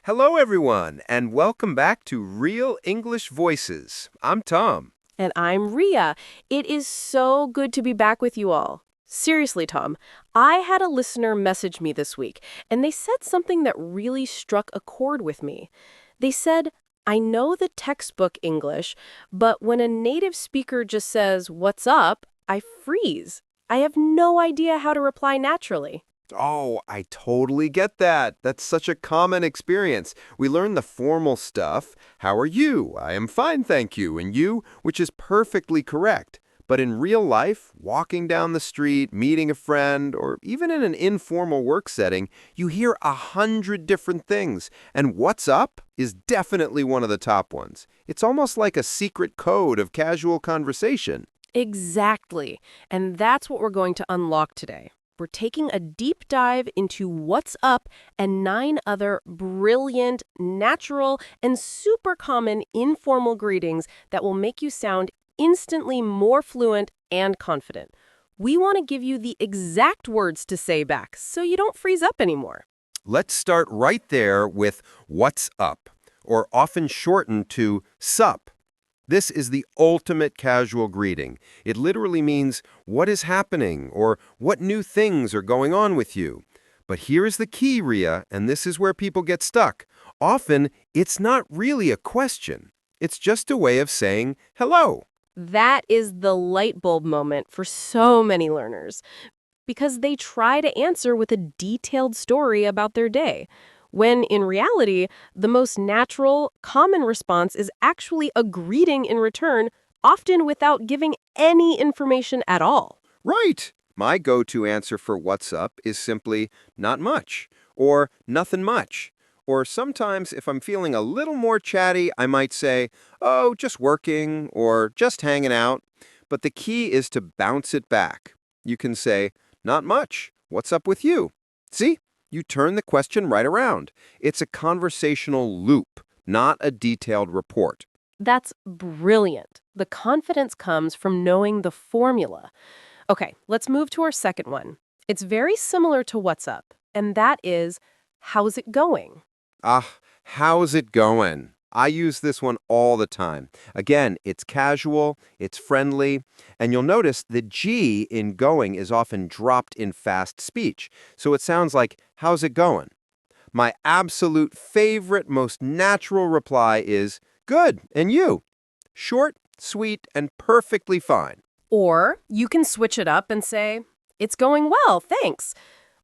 Hello, everyone, and welcome back to Real English Voices. I'm Tom. And I'm Ria. It is so good to be back with you all. Seriously, Tom, I had a listener message me this week, and they said something that really struck a chord with me. They said, I know the textbook English, but when a native speaker just says, "What's up?" I freeze. I have no idea how to reply naturally. Oh, I totally get that. That's such a common experience. We learn the formal stuff. How are you? I am fine, thank you. And you? Which is perfectly correct. But in real life, walking down the street, meeting a friend, or even in an informal work setting, you hear 100 different things. And what's up is definitely one of the top ones. It's almost like a secret code of casual conversation. Exactly. And that's what we're going to unlock today. We're taking a deep dive into what's up and 9 other brilliant, natural, and super common informal greetings that will make you sound instantly more fluent and confident. We want to give you the exact words to say back so you don't freeze up anymore. Let's start right there with what's up, or often shortened to sup. This is the ultimate casual greeting. It literally means what is happening or what new things are going on with you. But here is the key, Ria, and this is where people get stuck. Often, it's not really a question. It's just a way of saying hello. That is the light bulb moment for so many learners because they try to answer with a detailed story about their day, when in reality, the most natural, common response is actually a greeting in return, often without giving any information at all. Right. My go-to answer for what's up is simply not much or nothing much. Or sometimes if I'm feeling a little more chatty, I might say, oh, just working or just hanging out. But the key is to bounce it back. You can say, not much. What's up with you? See? You turn the question right around. It's a conversational loop, not a detailed report. That's brilliant. The confidence comes from knowing the formula. Okay, let's move to our second one. It's very similar to what's up, and that is, how's it going? Ah, how's it going? I use this one all the time. Again, it's casual, it's friendly, and you'll notice the G in going is often dropped in fast speech. So it sounds like, how's it going? My absolute favorite, most natural reply is, good, and you? Short, sweet, and perfectly fine. Or you can switch it up and say, it's going well, thanks.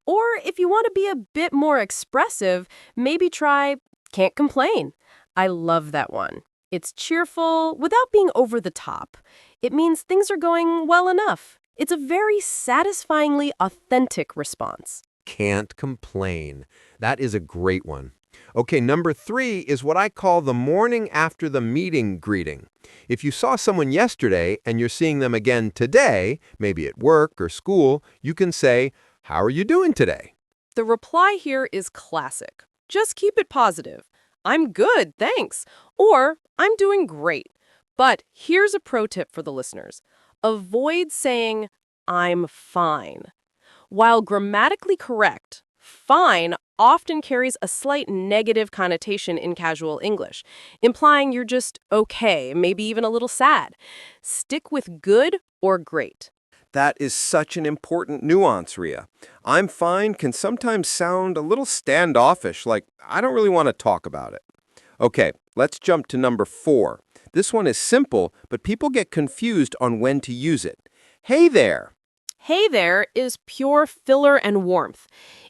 Or if you want to be a bit more expressive, maybe try, can't complain. I love that one. It's cheerful without being over the top. It means things are going well enough. It's a very satisfyingly authentic response. Can't complain. That is a great one. Okay, number 3 is what I call the morning after the meeting greeting. If you saw someone yesterday and you're seeing them again today, maybe at work or school, you can say, how are you doing today? The reply here is classic. Just keep it positive. I'm good, thanks. Or, I'm doing great. But here's a pro tip for the listeners. Avoid saying, I'm fine. While grammatically correct, fine often carries a slight negative connotation in casual English, implying you're just okay, maybe even a little sad. Stick with good or great. That is such an important nuance, Ria. I'm fine can sometimes sound a little standoffish, like I don't really want to talk about it. Okay, let's jump to number 4. This one is simple, but people get confused on when to use it. Hey there. Hey there is pure filler and warmth.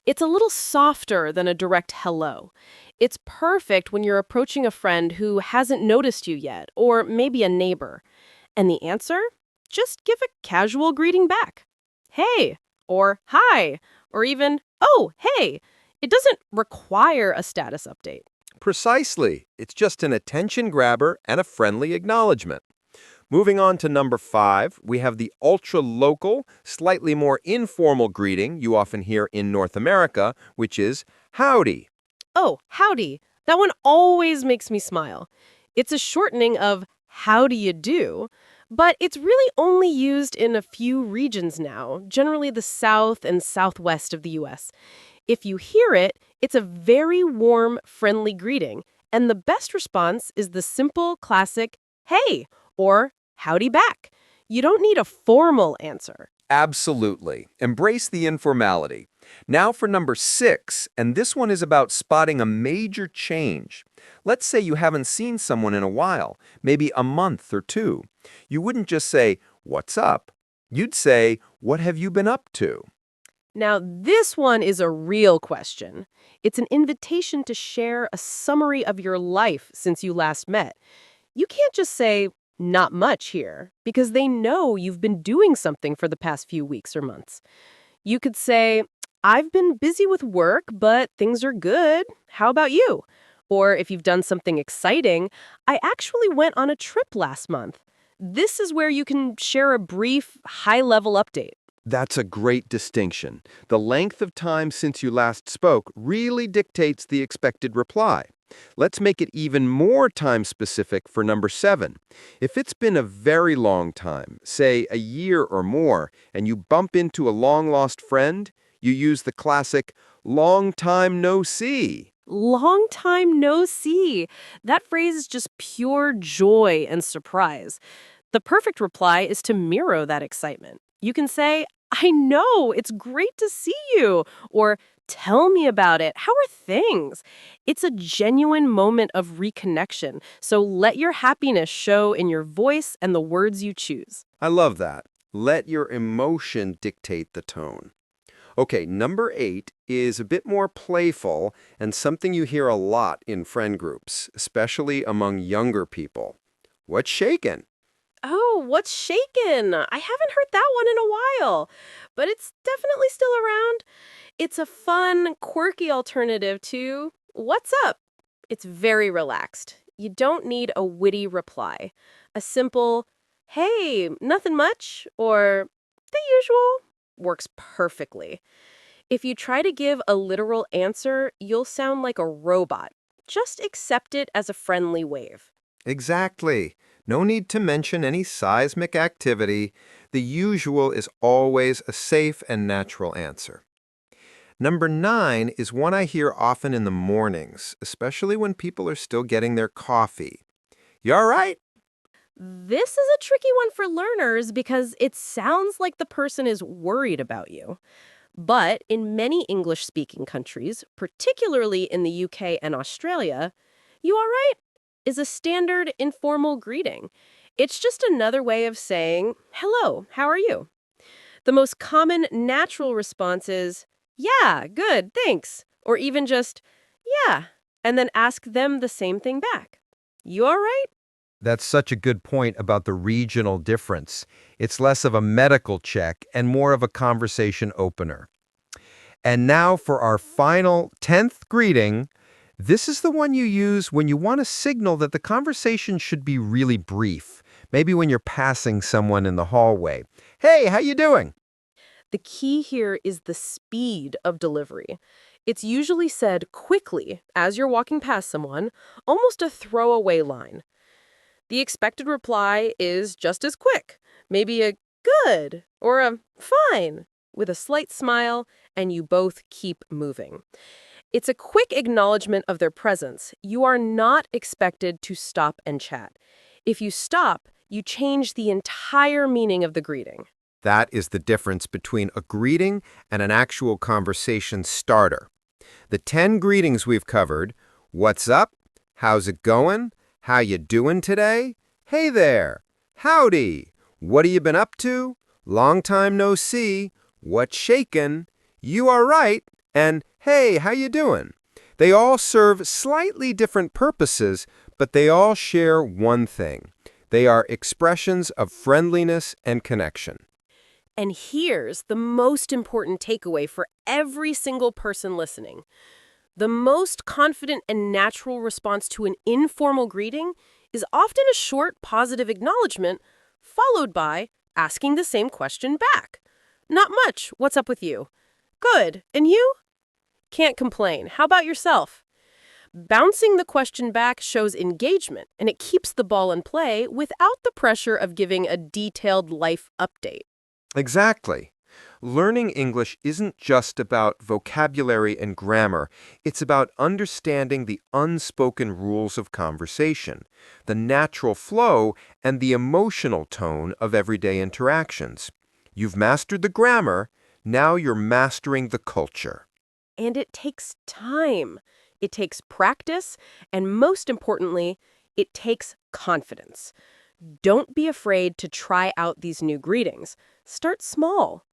It's a little softer than a direct hello. It's perfect when you're approaching a friend who hasn't noticed you yet, or maybe a neighbor. And the answer? Just give a casual greeting back. Hey, or hi, or even, oh, hey. It doesn't require a status update. Precisely. It's just an attention grabber and a friendly acknowledgement. Moving on to number 5, we have the ultra-local, slightly more informal greeting you often hear in North America, which is howdy. Oh, howdy. That one always makes me smile. It's a shortening of how do you do, but it's really only used in a few regions now, generally the south and southwest of the U.S. If you hear it, it's a very warm, friendly greeting, and the best response is the simple, classic, hey, or howdy back. You don't need a formal answer. Absolutely. Embrace the informality. Now for number 6, and this one is about spotting a major change. Let's say you haven't seen someone in a while, maybe a month or two. You wouldn't just say, "What's up?" You'd say, "What have you been up to?" Now, this one is a real question. It's an invitation to share a summary of your life since you last met. You can't just say, not much here, because they know you've been doing something for the past few weeks or months. You could say, I've been busy with work, but things are good. How about you? Or if you've done something exciting, I actually went on a trip last month. This is where you can share a brief, high-level update. That's a great distinction. The length of time since you last spoke really dictates the expected reply. Let's make it even more time-specific for number 7. If it's been a very long time, say a year or more, and you bump into a long-lost friend, you use the classic, "long time no see." Long time no see. That phrase is just pure joy and surprise. The perfect reply is to mirror that excitement. You can say, I know, it's great to see you, or tell me about it. How are things? It's a genuine moment of reconnection, so let your happiness show in your voice and the words you choose. I love that. Let your emotion dictate the tone. Okay, number 8 is a bit more playful and something you hear a lot in friend groups, especially among younger people. What's shaken? Oh, what's shaken? I haven't heard that one in a while, but it's definitely still around. It's a fun, quirky alternative to what's up? It's very relaxed. You don't need a witty reply. A simple, hey, nothing much, or the usual works perfectly. If you try to give a literal answer, you'll sound like a robot. Just accept it as a friendly wave. Exactly. No need to mention any seismic activity. The usual is always a safe and natural answer. Number 9 is one I hear often in the mornings, especially when people are still getting their coffee. You all right? This is a tricky one for learners because it sounds like the person is worried about you. But in many English-speaking countries, particularly in the UK and Australia, you all right is a standard informal greeting. It's just another way of saying, hello, how are you? The most common natural response is, yeah, good, thanks. Or even just, yeah, and then ask them the same thing back. You all right? That's such a good point about the regional difference. It's less of a medical check and more of a conversation opener. And now for our final 10th greeting. This is the one you use when you want to signal that the conversation should be really brief. Maybe when you're passing someone in the hallway. Hey, how you doing? The key here is the speed of delivery. It's usually said quickly as you're walking past someone, almost a throwaway line. The expected reply is just as quick, maybe a good or a fine, with a slight smile, and you both keep moving. It's a quick acknowledgement of their presence. You are not expected to stop and chat. If you stop, you change the entire meaning of the greeting. That is the difference between a greeting and an actual conversation starter. The 10 greetings we've covered, what's up? How's it going? How you doing today? Hey there. Howdy. What have you been up to? Long time no see. What's shaken? You all right? And hey, how you doing? They all serve slightly different purposes, but they all share one thing. They are expressions of friendliness and connection. And here's the most important takeaway for every single person listening. The most confident and natural response to an informal greeting is often a short, positive acknowledgement, followed by asking the same question back. Not much. What's up with you? Good. And you? Can't complain. How about yourself? Bouncing the question back shows engagement, and it keeps the ball in play without the pressure of giving a detailed life update. Exactly. Learning English isn't just about vocabulary and grammar. It's about understanding the unspoken rules of conversation, the natural flow, and the emotional tone of everyday interactions. You've mastered the grammar, now you're mastering the culture. And it takes time. It takes practice, and most importantly, it takes confidence. Don't be afraid to try out these new greetings. Start small.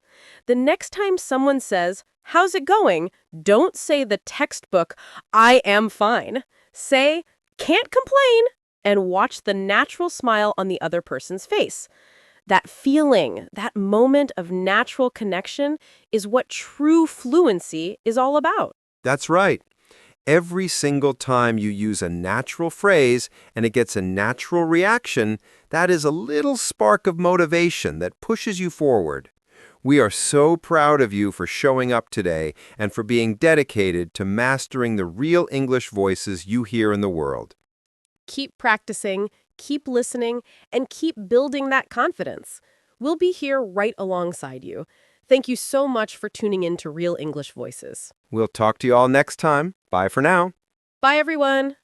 The next time someone says, "How's it going?" don't say the textbook, "I am fine." Say, "Can't complain," and watch the natural smile on the other person's face. That feeling, that moment of natural connection is what true fluency is all about. That's right. Every single time you use a natural phrase and it gets a natural reaction, that is a little spark of motivation that pushes you forward. We are so proud of you for showing up today and for being dedicated to mastering the real English voices you hear in the world. Keep practicing, keep listening, and keep building that confidence. We'll be here right alongside you. Thank you so much for tuning in to Real English Voices. We'll talk to you all next time. Bye for now. Bye, everyone.